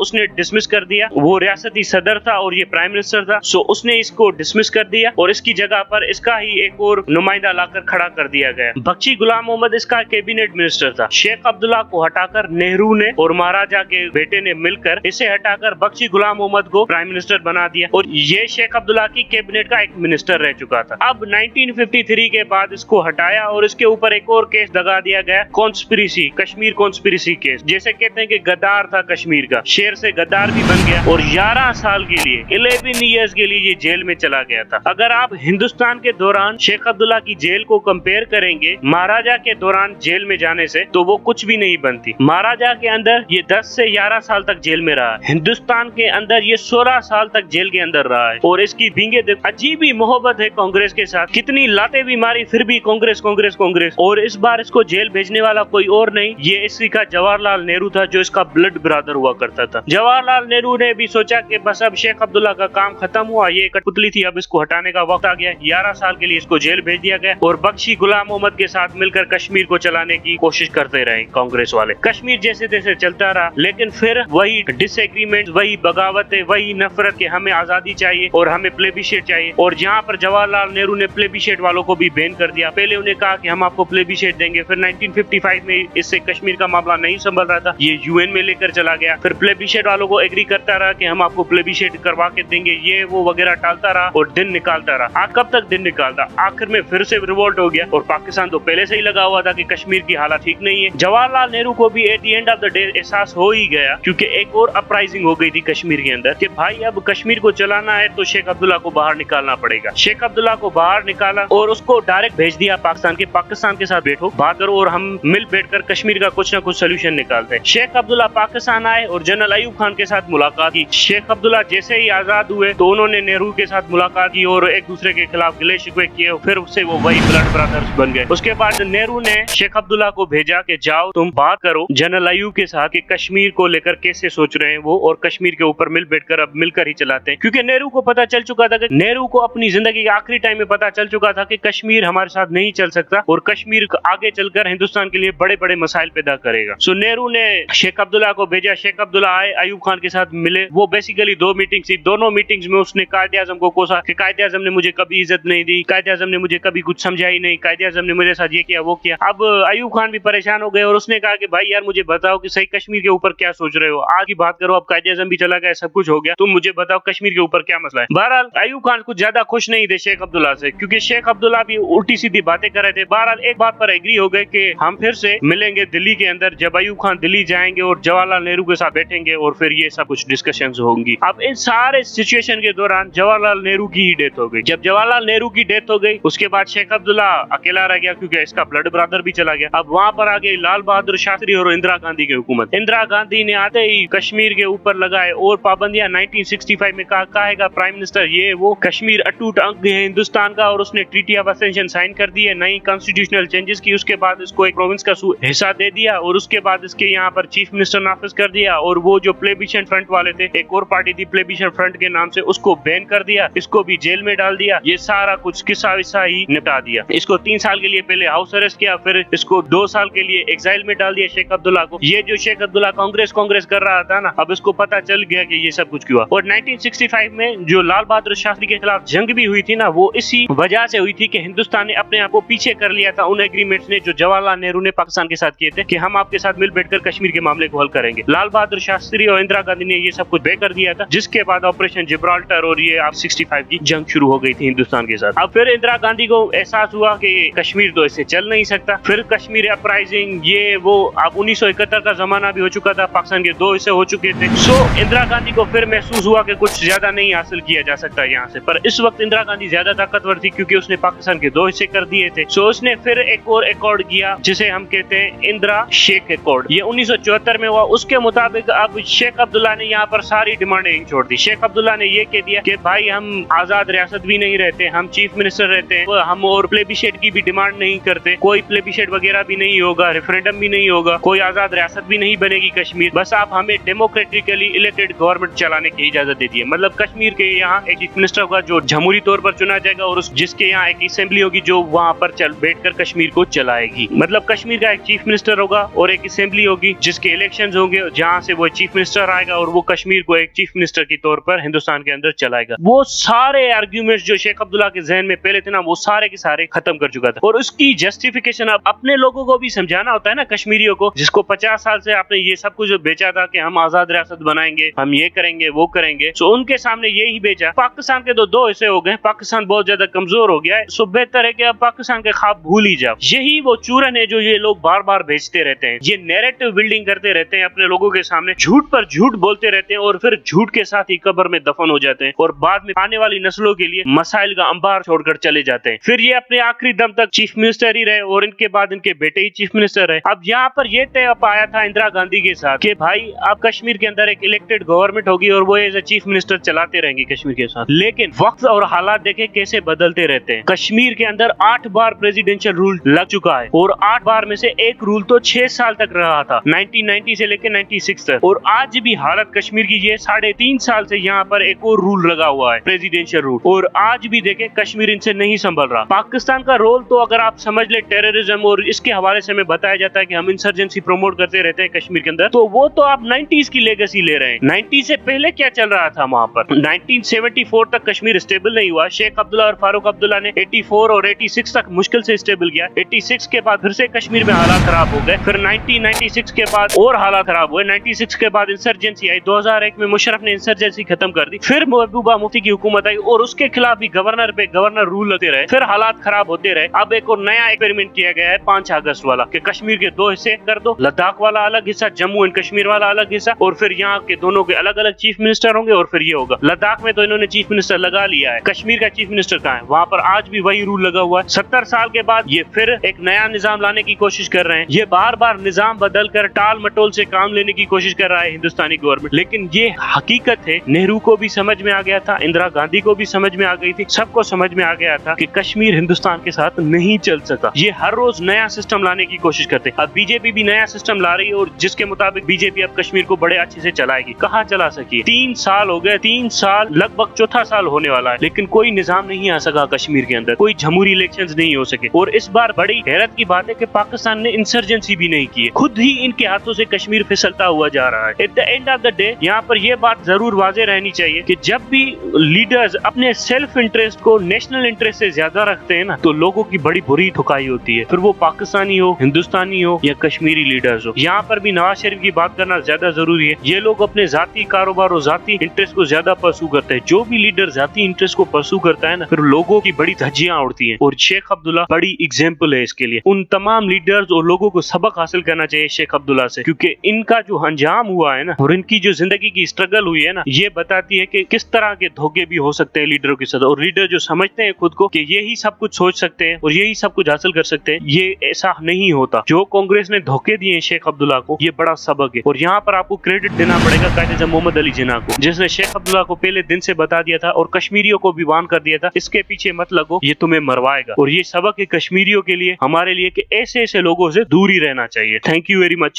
उसने डिसमिस कर दिया। वो रियासती सदर था और ये प्राइम मिनिस्टर था, सो उसने इसको डिसमिस कर दिया और इसकी जगह पर इसका ही एक और नुमाइंदा लाकर खड़ा कर दिया गया। बख्शी गुलाम मोहम्मद इसका कैबिनेट मिनिस्टर था। शेख अब्दुल्ला को हटाकर नेहरू ने और महाराजा के बेटे ने मिलकर इसे हटाकर बख्शी गुलाम मोहम्मद को प्राइम मिनिस्टर बना दिया और ये शेख अब्दुल्ला की कैबिनेट का एक मिनिस्टर रह चुका था। अब 1953 के बाद इसको हटाया और इसके ऊपर एक और केस लगा दिया गया, कॉन्स्पिरेसी, कश्मीर कॉन्स्पिरेसी केस। जैसे कहते हैं कि गद्दार था कश्मीर का, शेर से गद्दार भी बन गया और 11 साल के लिए 11 ईयर्स के लिए ये जेल में चला गया था। अगर आप हिंदुस्तान के दौरान शेख अब्दुल्ला की जेल को कंपेयर करेंगे महाराजा के दौरान जेल में जाने से, तो वो कुछ भी नहीं बनती। महाराजा के अंदर ये 10 से 11 साल तक जेल में रहा है, हिंदुस्तान के अंदर ये 16 साल तक जेल के अंदर रहा है और इसकी भींगे अजीब ही मोहब्बत है कांग्रेस के साथ। कितनी लाते भी मारी फिर भी कांग्रेस कांग्रेस कांग्रेस। और इस बार इसको जेल भेजने वाला कोई और नहीं, ये इसी का जवाहरलाल नेहरू था जो इसका ब्लड ब्रदर हुआ करता था। जवाहरलाल नेहरू ने भी सोचा कि बस अब शेख अब्दुल्ला का काम खत्म हुआ, ये कठपुतली थी, अब इसको हटाने का वक्त आ गया। 11 साल के लिए इसको जेल भेज दिया गया और बख्शी गुलाम मोहम्मद के साथ मिलकर कश्मीर को चलाने की कोशिश करते रहे कांग्रेस वाले। कश्मीर जैसे तैसे चलता रहा, लेकिन फिर वही डिसएग्रीमेंट, वही बगावतें, वही नफरत के हमें आजादी चाहिए और हमें प्लेबिशेट चाहिए। और जहाँ पर जवाहरलाल नेहरू ने प्लेबिशेट वालों को भी बैन कर दिया। पहले उन्हें कहा कि हम आपको प्लेबिशेट देंगे, फिर 1955 में इससे कश्मीर का मामला नहीं संभल रहा था, ये यूएन में लेकर चला गया। फिर प्लेबिशेट वालों को एग्री करता रहा कि हम आपको प्लेबिशेट करवा के देंगे, ये वो वगैरह टालता रहा और दिन निकालता रहा। कब तक दिन निकालता, आखिर में फिर से रिवोल्ट हो गया और पाकिस्तान तो पहले से ही लगा हुआ था कि कश्मीर की हालत ठीक नहीं है। जवाहरलाल नेहरू को भी at the end of the day एहसास हो ही गया, क्योंकि एक और अपराइजिंग हो गई थी कश्मीर के अंदर कि भाई अब कश्मीर को चलाना है तो शेख अब्दुल्ला को बाहर निकालना पड़ेगा। शेख अब्दुल्ला को बाहर निकाला और उसको डायरेक्ट भेज दिया पाकिस्तान के साथ बैठो, बात करो और हम मिल बैठकर कश्मीर का कुछ ना कुछ सोल्यूशन निकालते हैं। शेख अब्दुल्ला पाकिस्तान आए और जनरल अयूब खान के साथ मुलाकात की। शेख अब्दुल्ला जैसे ही आजाद हुए तो उन्होंने नेहरू के साथ मुलाकात की और एक दूसरे के खिलाफ गिले शिकवे किए, फिर उससे वो वही ब्लड ब्रदर्स बन गए। उसके बाद नेहरू ने शेख अब्दुल्ला को भेजा कि जाओ तुम बात करो जनरल अयूब के साथ कि कश्मीर को लेकर कैसे सोच रहे हैं वो, और कश्मीर के ऊपर मिल बैठकर अब मिलकर ही चलाते हैं। क्योंकि नेहरू को पता चल चुका था कि नेहरू को अपनी जिंदगी के आखिरी टाइम में पता चल चुका था कि कश्मीर हमारे साथ नहीं चल सकता और कश्मीर आगे चलकर हिंदुस्तान के लिए बड़े बड़े मसाइल पैदा करेगा। सो नेहरू ने शेख अब्दुल्ला को भेजा। शेख अब्दुल्ला आए, अयूब खान के साथ मिले। वो बेसिकली 2 मीटिंग थी, दोनों मीटिंग्स में उसने कायदे आजम को कोसा कि कायदे आजम ने मुझे कभी इज्जत नहीं दी, कायदे आजम ने मुझे कभी कुछ समझा ही नहीं, कायदे आजम ने मेरे साथ ये किया वो किया। अब अयूब खान भी परेशान हो गए और उसने कहा कि भाई यार मुझे बताओ कि सही कश्मीर के ऊपर क्या सोच रहे हो, आज की बात करो, अब कायदे आजम भी चला गया, सब कुछ हो गया, तुम मुझे बताओ कश्मीर के ऊपर क्या मसला है। बहरहाल अयूब खान कुछ ज्यादा खुश नहीं थे शेख अब्दुल्ला से, क्योंकि शेख अब्दुल्ला भी उल्टी सीधी बातें कर रहे थे। बहरहाल एक बात पर एग्री हो गए कि हम फिर से मिलेंगे दिल्ली के अंदर, जब अयूब खान दिल्ली जाएंगे और जवाहरलाल नेहरू के साथ बैठेंगे और फिर ये सब कुछ डिस्कशंस होंगी। अब इन सारे सिचुएशन के दौरान जवाहरलाल नेहरू की ही डेथ हो गई। जब जवाहरलाल नेहरू की डेथ हो गई उसके बाद शेख अब्दुल्ला अकेला रह गया, क्योंकि इसका ब्लड ब्रदर भी चला गया। अब वहाँ पर आ गई लाल बहादुर शास्त्री और इंदिरा गांधी की हुकूमत। इंदिरा गांधी ने आते ही कश्मीर के ऊपर लगाए और पाबंदियां। 1965 में कहेगा प्राइम मिनिस्टर ये वो, कश्मीर अटूट अंग है हिंदुस्तान का, और उसने ट्रीटी ऑफ असेंशन साइन कर दी है, नई कॉन्स्टिट्यूशनल चेंजेस की। उसके बाद इसको एक प्रोविंस का हिस्सा दे दिया और उसके बाद इसके यहाँ पर चीफ मिनिस्टर नाफिज कर दिया। और वो जो प्लेबिशन फ्रंट वाले थे, एक और पार्टी थी प्लेबिशन फ्रंट के नाम से, उसको बैन कर दिया, इसको भी जेल में डाल दिया। ये सारा कुछ किस्सा विस्सा ही निपटा दिया। इसको 3 साल के लिए पहले हाउस अरेस्ट किया, फिर इसको 2 साल के लिए एग्जाइल में डाल दिया शेख अब्दुल्ला को। ये जो शेख अब्दुल्ला कांग्रेस कर रहा था ना, अब इसको पता चल गया कि ये सब कुछ क्यों। और 1965 में जो लाल बहादुर शास्त्री के खिलाफ जंग भी हुई थी ना, वो इसी वजह से हुई थी कि हिंदुस्तान ने अपने आप को पीछे कर लिया था उन एग्रीमेंट्स ने जो जवाहरलाल नेहरू ने पाकिस्तान के साथ किए थे कि हम आपके साथ मिल बैठकर कश्मीर के मामले को हल करेंगे। लाल बहादुर शास्त्री और इंदिरा गांधी ने ये सब कुछ बे कर दिया था, जिसके बाद ऑपरेशन जिब्राल्टर और ये 65 की जंग शुरू हो गई थी हिंदुस्तान के साथ। अब फिर इंदिरा गांधी को एहसास हुआ कि कश्मीर तो इससे चल नहीं सकता। फिर कश्मीर अपराइजिंग ये वो, अब 1971 का जमाना भी हो चुका था, पाकिस्तान के 2 हिस्से हो चुके थे। सो इंदिरा गांधी को फिर महसूस हुआ कि कुछ ज्यादा नहीं हासिल किया जा सकता यहाँ से। पर इस वक्त इंदिरा गांधी ज्यादा ताकतवर थी क्योंकि उसने पाकिस्तान के 2 हिस्से कर दिए थे। सो उसने फिर एक और अकॉर्ड किया जिसे हम कहते हैं इंदिरा शेख अकॉर्ड। ये 1974 में हुआ। उसके मुताबिक अब शेख अब्दुल्ला ने यहाँ पर सारी डिमांडें छोड़ दी। शेख अब्दुल्ला ने ये कह दिया कि भाई हम आजाद रियासत भी नहीं रहते, हम चीफ मिनिस्टर रहते हैं, हम और प्लेबिशेट की भी डिमांड नहीं करते, कोई प्लेबिशेट वगैरह भी नहीं होगा, रेफरेंडम भी नहीं होगा, कोई आजाद रियासत भी नहीं बनेगी कश्मीर, बस आप हमें डेमोक्रेटिकली इलेक्टेड गवर्नमेंट चलाने की इजाजत दे दी है। मतलब कश्मीर के यहाँ एक चीफ मिनिस्टर होगा जो जमहूरी तौर पर चुना जाएगा और जिसके यहाँ एक असेंबली होगी जो वहाँ पर बैठकर कश्मीर को चलाएगी। मतलब कश्मीर का एक चीफ मिनिस्टर होगा और एक असेंबली होगी जिसके इलेक्शंस होंगे, जहाँ से वो चीफ चीफ मिनिस्टर आएगा और वो कश्मीर को एक चीफ मिनिस्टर के तौर पर हिंदुस्तान के अंदर चलाएगा। वो सारे आर्ग्यूमेंट्स जो शेख अब्दुल्ला के जहन में पहले थे ना, वो सारे के सारे खत्म कर चुका था। और उसकी जस्टिफिकेशन अब अपने लोगों को भी समझाना होता है ना, कश्मीरियों को, जिसको 50 साल से आपने ये सब कुछ बेचा था कि हम आजाद रियासत बनाएंगे, हम ये करेंगे वो करेंगे, सो उनके सामने यही बेचा। पाकिस्तान के तो दो हिस्से हो गए, पाकिस्तान बहुत ज्यादा कमजोर हो गया है, सो बेहतर है कि अब पाकिस्तान के ख्वाब भूल ही जाओ। यही वो चूरन है जो ये लोग बार बार बेचते रहते हैं, ये नैरेटिव बिल्डिंग करते रहते हैं अपने लोगों के सामने, झूठ पर झूठ बोलते रहते हैं और फिर झूठ के साथ ही कब्र में दफन हो जाते हैं और बाद में आने वाली नस्लों के लिए मसाइल का अंबार छोड़कर चले जाते हैं। फिर ये अपने आखिरी दम तक चीफ मिनिस्टर ही रहे और इनके बाद इनके बेटे ही चीफ मिनिस्टर रहे। अब यहाँ पर ये तय अप आया था इंदिरा गांधी के साथ कि भाई अब कश्मीर के अंदर एक इलेक्टेड गवर्नमेंट होगी और वो एज ए चीफ मिनिस्टर चलाते रहेंगे कश्मीर के साथ। लेकिन वक्त और हालात देखे कैसे बदलते रहते हैं। कश्मीर के अंदर 8 बार प्रेसिडेंशियल रूल लग चुका है और 8 बार में से एक रूल तो 6 साल तक रहा था, 1990 से लेकर 96 तक। और आज भी हालत कश्मीर की ये 3.5 साल से यहाँ पर एक और रूल लगा हुआ है, प्रेसिडेंशियल रूल, और आज भी देखें कश्मीर इनसे नहीं संभल रहा। पाकिस्तान का रोल तो अगर आप समझ ले टेररिज्म और इसके हवाले से हमें बताया जाता है कि हम इंसर्जेंसी प्रमोट करते रहते हैं कश्मीर के अंदर, तो वो तो आप 90s की लेगेसी ले रहे हैं। 90 से पहले क्या चल रहा था वहाँ पर? 1974 तक कश्मीर स्टेबल नहीं हुआ। शेख अब्दुल्ला और फारूक अब्दुल्ला ने 84 और 86 तक मुश्किल से स्टेबल किया। 86 के बाद फिर से कश्मीर में हालात खराब हो गए, फिर 1996 के बाद और हालात खराब हुए, 96 के बाद इंसर्जेंसी आई, 2001 में मुशर्रफ ने इंसर्जेंसी खत्म कर दी, फिर महबूबा मुफ्ती की हुकूमत आई और उसके खिलाफ भी गवर्नर पे गवर्नर रूल होते रहे, फिर हालात खराब होते रहे। अब एक और नया एक्सपेरिमेंट किया गया है 5 अगस्त वाला कि कश्मीर के 2 हिस्से कर दो, लद्दाख वाला अलग हिस्सा, जम्मू एंड कश्मीर वाला अलग हिस्सा, और फिर यहाँ के दोनों के अलग अलग चीफ मिनिस्टर होंगे और फिर ये होगा। लद्दाख में तो इन्होंने चीफ मिनिस्टर लगा लिया है, कश्मीर का चीफ मिनिस्टर कहाँ है? वहाँ पर आज भी वही रूल लगा हुआ है। 70 साल के बाद ये फिर एक नया निजाम लाने की कोशिश कर रहे हैं। ये बार बार निजाम बदल कर टाल मटोल से काम लेने की कोशिश कर रहा है हिंदुस्तानी गवर्नमेंट। लेकिन ये हकीकत है, नेहरू को भी समझ में आ गया था, इंदिरा गांधी को भी समझ में आ गई थी, सबको समझ में आ गया था कि कश्मीर हिंदुस्तान के साथ नहीं चल सका। ये हर रोज नया सिस्टम लाने की कोशिश करते हैं। अब बीजेपी भी नया सिस्टम ला रही है और जिसके मुताबिक बीजेपी अब कश्मीर को बड़े अच्छे से चलाएगी। कहाँ चला सकी? 3 साल हो गए, 3 साल लगभग चौथा साल होने वाला है, लेकिन कोई निजाम नहीं आ सका कश्मीर के अंदर, कोई जमहूरी इलेक्शंस नहीं हो सके। और इस बार बड़ी हैरत की बात है कि पाकिस्तान ने इंसर्जेंसी भी नहीं की है, खुद ही इनके हाथों से कश्मीर फिसलता हुआ जा रहा है। At the end of the day यहाँ पर यह बात जरूर वाज़ेह रहनी चाहिए कि जब भी लीडर्स अपने सेल्फ इंटरेस्ट को नेशनल इंटरेस्ट से ज्यादा रखते हैं ना, तो लोगों की बड़ी बुरी ठुकाई होती है, फिर वो पाकिस्तानी हो, हिंदुस्तानी हो या कश्मीरी लीडर्स हो। यहाँ पर भी नवाज शरीफ की बात करना ज्यादा जरूरी है। ये लोग अपने जाती कारोबार और जाती इंटरेस्ट को ज्यादा परसू करते हैं। जो भी लीडर जाती इंटरेस्ट को परसू करता है ना, फिर लोगों की बड़ी धज्जियां उड़ती हैं। और शेख अब्दुल्ला बड़ी एग्जाम्पल है इसके लिए। उन तमाम लीडर्स और लोगों को सबक हासिल करना चाहिए शेख अब्दुल्ला से, क्योंकि इनका जो अंजाम हुआ है ना और इनकी जो जिंदगी की स्ट्रगल हुई है ना, ये बताती है कि किस तरह के धोखे भी हो सकते हैं लीडरों के साथ। और लीडर जो समझते हैं खुद को कि यही सब कुछ सोच सकते हैं और यही सब कुछ हासिल कर सकते हैं, ये ऐसा नहीं होता। जो कांग्रेस ने धोखे दिए शेख अब्दुल्ला को, ये बड़ा सबक है। और यहाँ पर आपको क्रेडिट देना पड़ेगा कायदे मोहम्मद अली जिन्ना को, जिसने शेख अब्दुल्ला को पहले दिन से बता दिया था और कश्मीरियों को भी वार्न कर दिया था, इसके पीछे मत लगो, ये तुम्हें मरवाएगा। और ये सबक है कश्मीरियों के लिए, हमारे लिए, कि ऐसे ऐसे लोगों से दूर ही रहना चाहिए। Thank you very much.